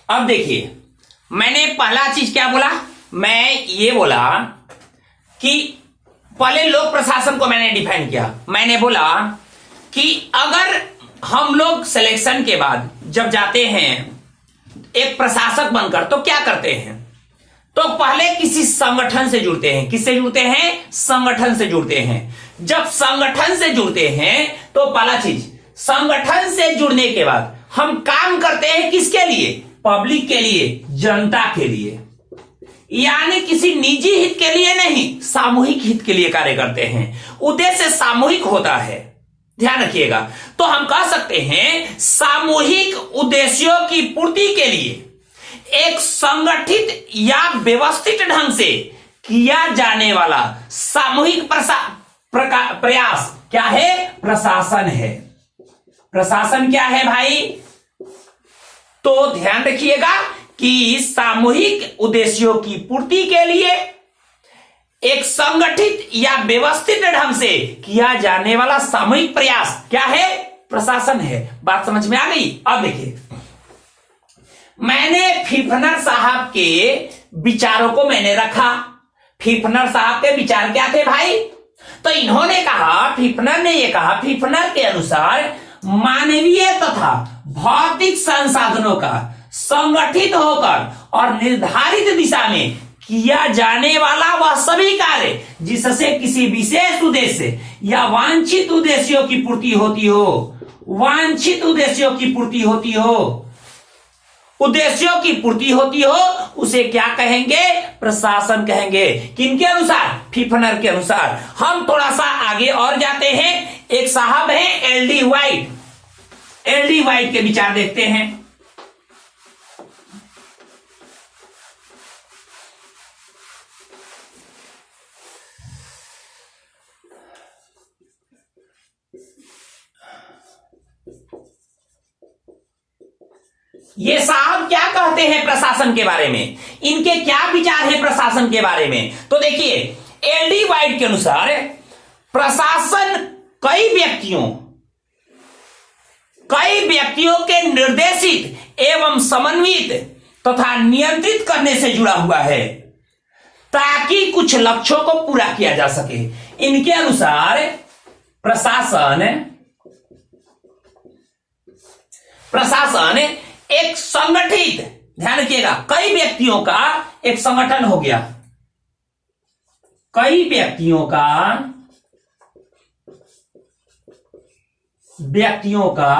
अब देखिए, मैंने पहला चीज क्या बोला, मैं ये बोला कि पहले लोक प्रशासन को मैंने डिफाइन किया। मैंने बोला कि अगर हम लोग सिलेक्शन के बाद जब जाते हैं एक प्रशासक बनकर तो क्या करते हैं, तो पहले किसी संगठन से जुड़ते हैं। किससे जुड़ते हैं? संगठन से जुड़ते हैं। जब संगठन से जुड़ते हैं तो पहला चीज, संगठन से जुड़ने के बाद हम काम करते हैं किसके लिए? पब्लिक के लिए, जनता के लिए, यानी किसी निजी हित के लिए नहीं, सामूहिक हित के लिए कार्य करते हैं। उद्देश्य सामूहिक होता है, ध्यान रखिएगा। तो हम कह सकते हैं सामूहिक उद्देश्यों की पूर्ति के लिए एक संगठित या व्यवस्थित ढंग से किया जाने वाला सामूहिक प्रयास क्या है? प्रशासन है। प्रशासन क्या है भाई? तो ध्यान रखिएगा कि सामूहिक उद्देश्यों की पूर्ति के लिए एक संगठित या व्यवस्थित ढंग से किया जाने वाला सामूहिक प्रयास क्या है? प्रशासन है। बात समझ में आ गई? अब देखिए, मैंने फिफनर साहब के विचारों को मैंने रखा। फिफनर साहब के विचार क्या थे भाई? तो इन्होंने कहा, फिफनर ने यह कहा, फिफनर के अनुसार मानवीय तथा भौतिक संसाधनों का संगठित होकर और निर्धारित दिशा में किया जाने वाला वह सभी कार्य जिससे किसी विशेष उद्देश्य या वांछित उद्देश्यों की पूर्ति होती हो, वांछित उद्देश्यों की पूर्ति होती हो, उद्देश्यों की पूर्ति होती हो, उसे क्या कहेंगे? प्रशासन कहेंगे। किनके अनुसार? फिफनर के अनुसार। हम थोड़ा सा आगे और जाते हैं। एक साहब हैं एलडी वाइट। एलडी वाइट के विचार देखते हैं। ये साहब क्या कहते हैं प्रशासन के बारे में, इनके क्या विचार है प्रशासन के बारे में? तो देखिए, एलडी वाइट के अनुसार प्रशासन कई व्यक्तियों के निर्देशित एवं समन्वित तथा नियंत्रित करने से जुड़ा हुआ है ताकि कुछ लक्ष्यों को पूरा किया जा सके। इनके अनुसार प्रशासन एक संगठित, ध्यान रखिएगा, कई व्यक्तियों का एक संगठन हो गया, कई व्यक्तियों का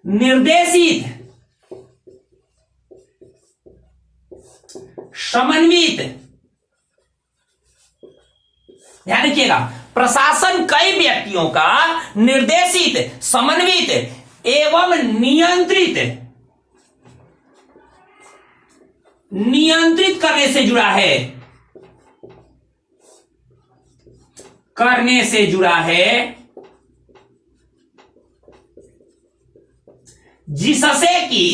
निर्देशित, समन्वित, ध्यान रखिएगा, प्रशासन कई व्यक्तियों का निर्देशित, समन्वित एवं नियंत्रित करने से जुड़ा है, जिससे कि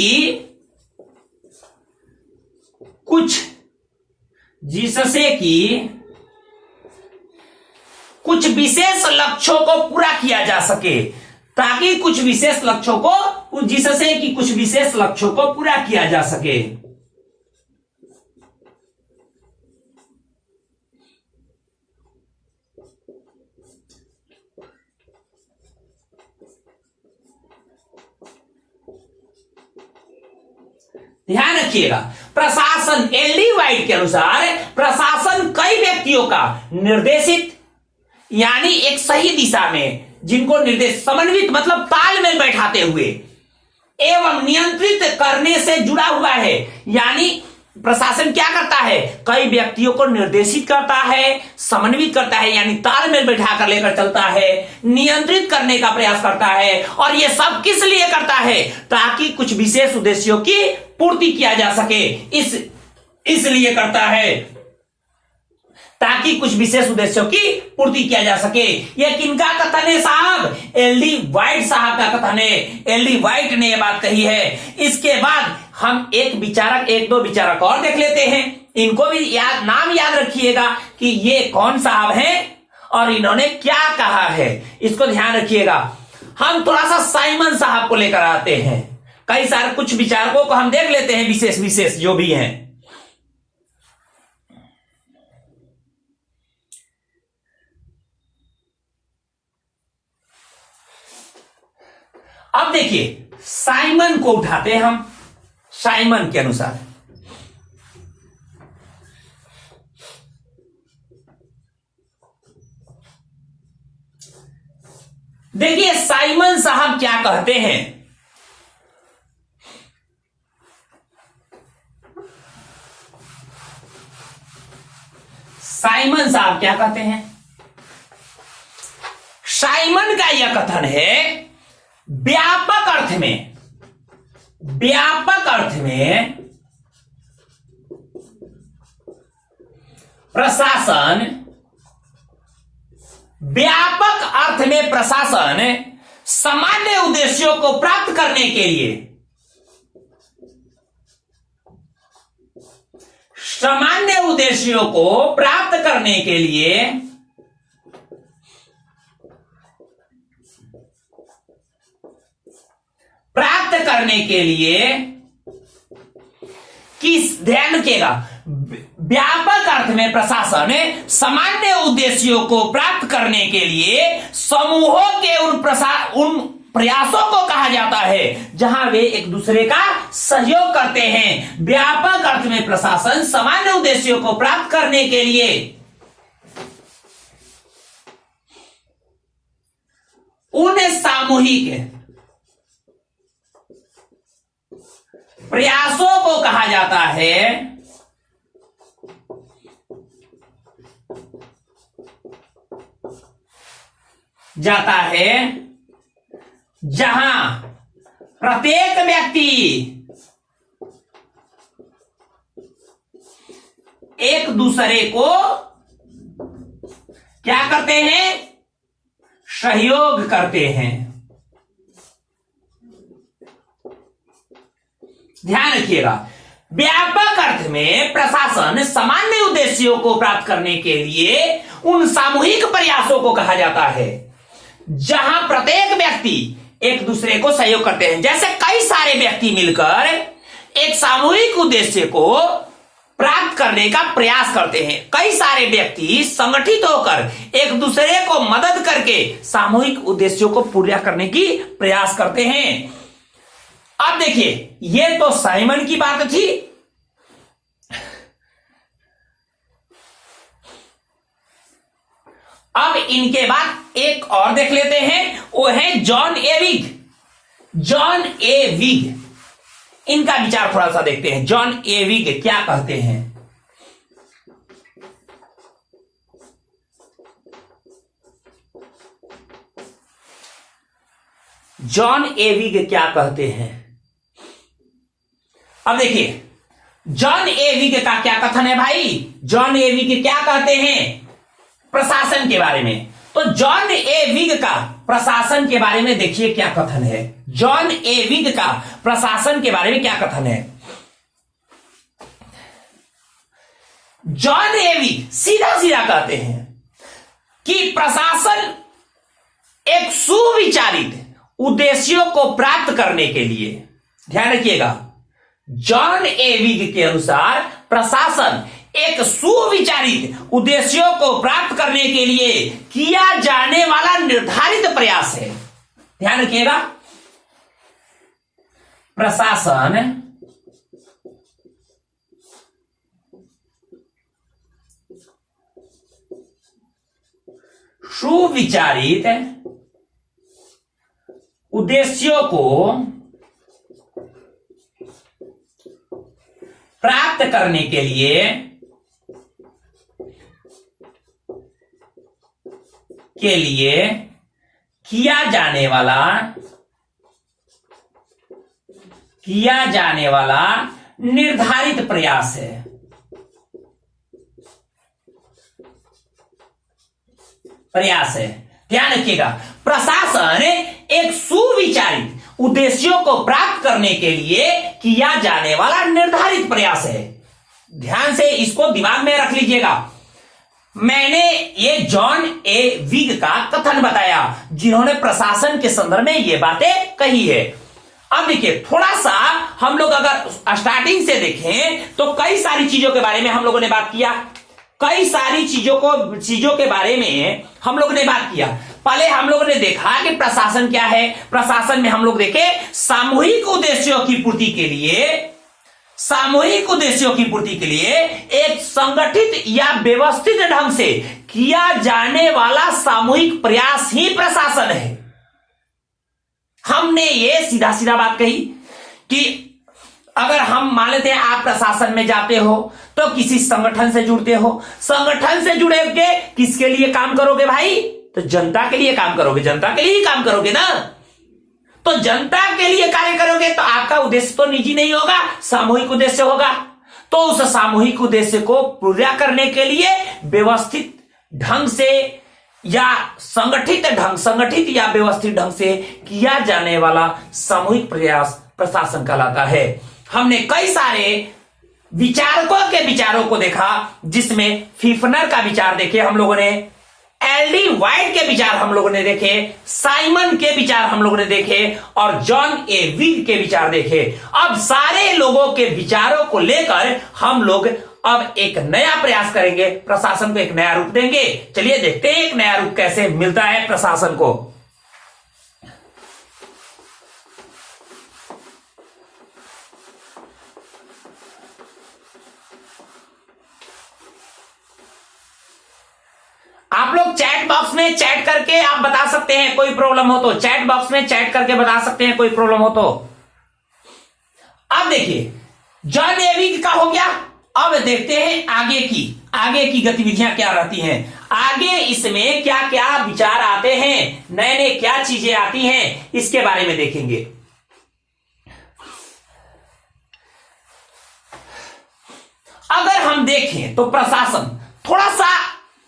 कुछ विशेष लक्ष्यों को पूरा किया जा सके, ताकि कुछ विशेष लक्ष्यों को, जिससे कि कुछ विशेष लक्ष्यों को पूरा किया जा सके। ध्यान रखिएगा, प्रशासन एलडी वाइट के अनुसार प्रशासन कई व्यक्तियों का निर्देशित, यानी एक सही दिशा में, जिनको निर्देश, समन्वित मतलब तालमेल बैठाते हुए, एवं नियंत्रित करने से जुड़ा हुआ है। यानी प्रशासन क्या करता है? कई व्यक्तियों को निर्देशित करता है, समन्वित करता है, यानी तालमेल बैठाकर लेकर चलता है, नियंत्रित करने का प्रयास करता है, और यह सब किस लिए करता है? ताकि कुछ विशेष उद्देश्यों की पूर्ति किया जा सके। इसलिए करता है ताकि कुछ विशेष उद्देश्यों की पूर्ति किया जा सके। यह किनका कथन है साहब? एलडी वाइट साहब का कथन है। एलडी वाइट ने यह बात कही है। इसके बाद हम एक दो विचारक और देख लेते हैं। इनको भी नाम याद रखिएगा कि ये कौन साहब हैं और इन्होंने क्या कहा है, इसको ध्यान रखिएगा। हम थोड़ा सा साइमन साहब को लेकर आते हैं। कई सारे कुछ विचारकों को हम देख लेते हैं, विशेष विशेष जो भी हैं। अब देखिए साइमन को उठाते हैं हम। साइमन के अनुसार देखिए साइमन साहब क्या कहते हैं। साइमन साहब क्या कहते हैं? साइमन का यह कथन है, व्यापक अर्थ में, व्यापक अर्थ में प्रशासन, व्यापक अर्थ में प्रशासन सामान्य उद्देश्यों को प्राप्त करने के लिए, सामान्य उद्देश्यों को प्राप्त करने के लिए किस, ध्यान रखिएगा, व्यापक अर्थ में प्रशासन सामान्य उद्देश्यों को प्राप्त करने के लिए समूहों के उन प्रयासों को कहा जाता है जहां वे एक दूसरे का सहयोग करते हैं। व्यापक अर्थ में प्रशासन सामान्य उद्देश्यों को प्राप्त करने के लिए उन सामूहिक प्रयासों को कहा जाता है जहां प्रत्येक व्यक्ति एक दूसरे को क्या करते हैं? सहयोग करते हैं। ध्यान रखिएगा, व्यापक अर्थ में प्रशासन सामान्य उद्देश्यों को प्राप्त करने के लिए उन सामूहिक प्रयासों को कहा जाता है जहां प्रत्येक व्यक्ति एक दूसरे को सहयोग करते हैं। जैसे कई सारे व्यक्ति मिलकर एक सामूहिक उद्देश्य को प्राप्त करने का प्रयास करते हैं। कई सारे व्यक्ति संगठित होकर एक दूसरे को मदद करके सामूहिक उद्देश्यों को पूरा करने की प्रयास करते हैं। अब देखिए, ये तो साइमन की बात थी। अब इनके बाद एक और देख लेते हैं, वो है जॉन ए विग। जॉन ए विग, इनका विचार थोड़ा सा देखते हैं। जॉन ए विग क्या कहते हैं? जॉन ए विग क्या कहते हैं? अब देखिए, जॉन ए विग का क्या कथन है भाई? जॉन ए विग क्या कहते हैं प्रशासन के बारे में? तो जॉन ए विग का प्रशासन के बारे में देखिए क्या कथन है। जॉन ए विग का प्रशासन के बारे में क्या कथन है? जॉन ए विग सीधा सीधा कहते हैं कि प्रशासन एक सुविचारित उद्देश्यों को प्राप्त करने के लिए, ध्यान रखिएगा, जॉन ए विग के अनुसार प्रशासन एक सुविचारित उद्देश्यों को प्राप्त करने के लिए किया जाने वाला निर्धारित प्रयास है। ध्यान रखिएगा, प्रशासन सुविचारित उद्देश्यों को प्राप्त करने के लिए किया जाने वाला निर्धारित प्रयास है। ध्यान रखिएगा, प्रशासन एक सुविचारित उद्देश्यों को प्राप्त करने के लिए किया जाने वाला निर्धारित प्रयास है। ध्यान से इसको दिमाग में रख लीजिएगा। मैंने ये जॉन ए विग का कथन बताया, जिन्होंने प्रशासन के संदर्भ में ये बातें कही है। अब देखिए, थोड़ा सा हम लोग अगर स्टार्टिंग से देखें तो कई सारी चीजों के बारे में हम लोगों ने बात किया, कई सारी चीजों के बारे में हम लोगों ने बात किया। पहले हम लोगों ने देखा कि प्रशासन क्या है। प्रशासन में हम लोग देखे सामूहिक उद्देश्यों की पूर्ति के लिए एक संगठित या व्यवस्थित ढंग से किया जाने वाला सामूहिक प्रयास ही प्रशासन है। हमने ये सीधा सीधा बात कही कि अगर हम मान लेते हैं आप प्रशासन में जाते हो तो किसी संगठन से जुड़ते हो, संगठन से जुड़े के किसके लिए काम करोगे भाई? तो जनता के लिए काम करोगे, जनता के लिए ही काम करोगे ना। तो जनता के लिए कार्य करोगे तो आपका उद्देश्य तो निजी नहीं होगा, सामूहिक उद्देश्य होगा। तो उस सामूहिक उद्देश्य को पूरा करने के लिए व्यवस्थित ढंग से या संगठित या व्यवस्थित ढंग से किया जाने वाला सामूहिक प्रयास प्रशासन कहलाता है। हमने कई सारे विचारकों के विचारों को देखा, जिसमें फिफनर का विचार देखे हम लोगों ने, एलडी वाइट के विचार हम लोगों ने देखे, साइमन के विचार हम लोगों ने देखे और जॉन ए विग के विचार देखे। अब सारे लोगों के विचारों को लेकर हम लोग अब एक नया प्रयास करेंगे, प्रशासन को एक नया रूप देंगे। चलिए देखते हैं एक नया रूप कैसे मिलता है प्रशासन को। आप लोग चैट बॉक्स में चैट करके आप बता सकते हैं, कोई प्रॉब्लम हो तो चैट बॉक्स में चैट करके बता सकते हैं, कोई प्रॉब्लम हो तो। अब देखिए जॉन ए विग का हो गया। अब देखते हैं आगे की गतिविधियां क्या रहती हैं, आगे इसमें क्या क्या विचार आते हैं, नए नए क्या चीजें आती हैं, इसके बारे में देखेंगे। अगर हम देखें तो प्रशासन थोड़ा सा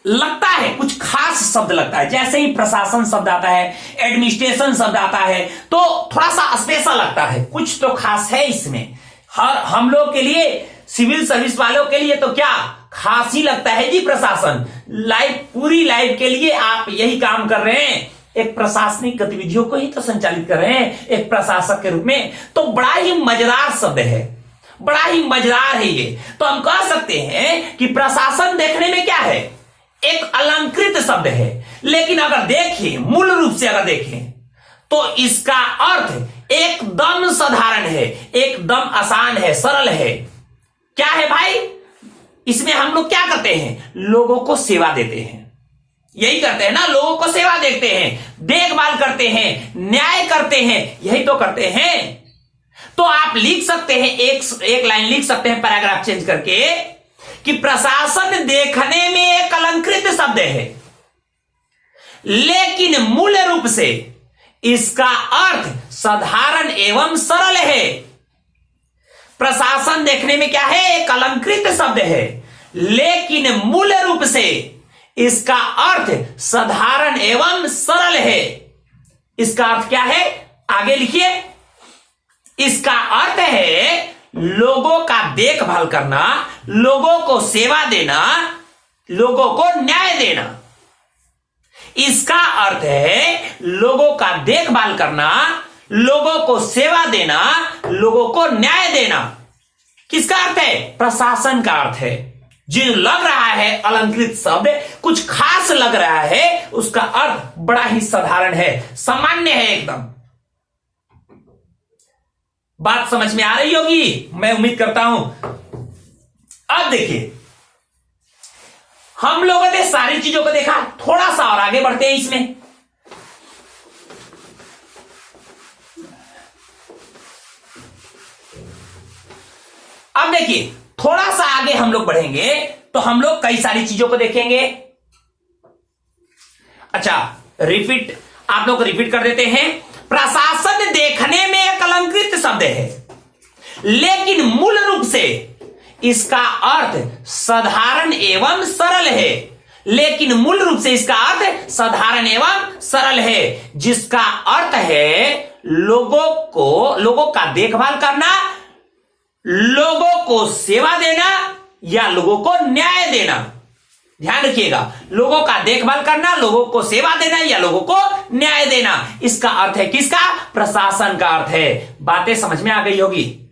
लगता है, कुछ खास शब्द लगता है। जैसे ही प्रशासन शब्द आता है, एडमिनिस्ट्रेशन शब्द आता है तो थोड़ा सा स्पेशल लगता है, कुछ तो खास है इसमें। हम लोग के लिए, सिविल सर्विस वालों के लिए तो क्या खास ही लगता है जी प्रशासन। पूरी लाइफ के लिए आप यही काम कर रहे हैं, एक प्रशासनिक गतिविधियों को ही तो संचालित कर रहे हैं एक प्रशासक के रूप में। तो बड़ा ही मजेदार शब्द है, बड़ा ही मजेदार है ये। तो हम कह सकते हैं कि प्रशासन देखने में क्या है, एक अलंकृत शब्द है, लेकिन अगर देखें मूल रूप से अगर देखें तो इसका अर्थ एकदम साधारण है, एकदम आसान है, सरल है। क्या है भाई? इसमें हम लोग क्या करते हैं, लोगों को सेवा देते हैं, यही करते हैं ना, लोगों को सेवा देते हैं, देखभाल करते हैं, न्याय करते हैं, यही तो करते हैं। तो आप लिख सकते हैं, एक लाइन लिख सकते हैं पैराग्राफ चेंज करके कि प्रशासन देखने में एक अलंकृत शब्द है, लेकिन मूल रूप से इसका अर्थ साधारण एवं सरल है। प्रशासन देखने में क्या है, एक अलंकृत शब्द है, लेकिन मूल रूप से इसका अर्थ साधारण एवं सरल है। इसका अर्थ क्या है, आगे लिखिए। इसका अर्थ है लोगों का देखभाल करना, लोगों को सेवा देना, लोगों को न्याय देना। इसका अर्थ है लोगों का देखभाल करना, लोगों को सेवा देना, लोगों को न्याय देना। किसका अर्थ है? प्रशासन का अर्थ है। जो लग रहा है अलंकृत शब्द, कुछ खास लग रहा है, उसका अर्थ बड़ा ही साधारण है, सामान्य है एकदम। बात समझ में आ रही होगी, मैं उम्मीद करता हूं। अब देखिए, हम लोगों ने सारी चीजों को देखा, थोड़ा सा और आगे बढ़ते हैं इसमें। अब देखिए, थोड़ा सा आगे हम लोग बढ़ेंगे तो हम लोग कई सारी चीजों को देखेंगे। अच्छा, आप लोग रिपीट कर देते हैं। प्रशासन देखने में एक अलंकृत शब्द है, लेकिन मूल रूप से इसका अर्थ साधारण एवं सरल है। लेकिन मूल रूप से इसका अर्थ साधारण एवं सरल है, जिसका अर्थ है लोगों का देखभाल करना, लोगों को सेवा देना या लोगों को न्याय देना। ध्यान रखिएगा, लोगों का देखभाल करना, लोगों को सेवा देना या लोगों को न्याय देना, इसका अर्थ है किसका? प्रशासन का अर्थ है। बातें समझ में आ गई होगी।